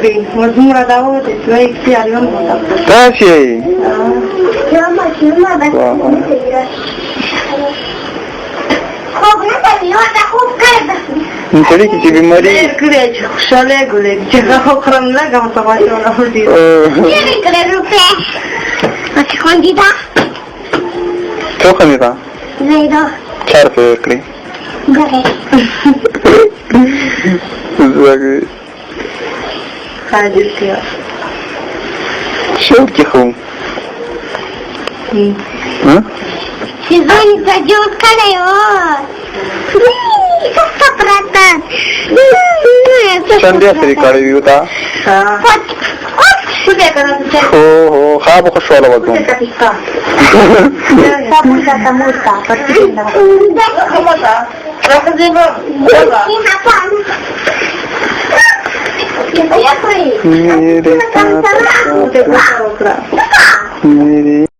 كري مزمورة داود اسمه كتير اليوم تاشي يلا بس خوب نتبي وانا خوب كرب انت ليك تجيبي مريض كريج خشالة قولك جهة خرم لقى مطبعي ولا هدي يلي كرب أتكون دي ده شو خميطة زي ده تعرف يكري ده خالد كيا شو كيخو ها سيزوني تجوز كلايو كفرتان شندي أسري كاري بيوتا شو ده كنا هو خابو خشوا على وضعهم كتيكا Sabuta tamuta patina كمتا راح زيبا Ya, मेरे Udah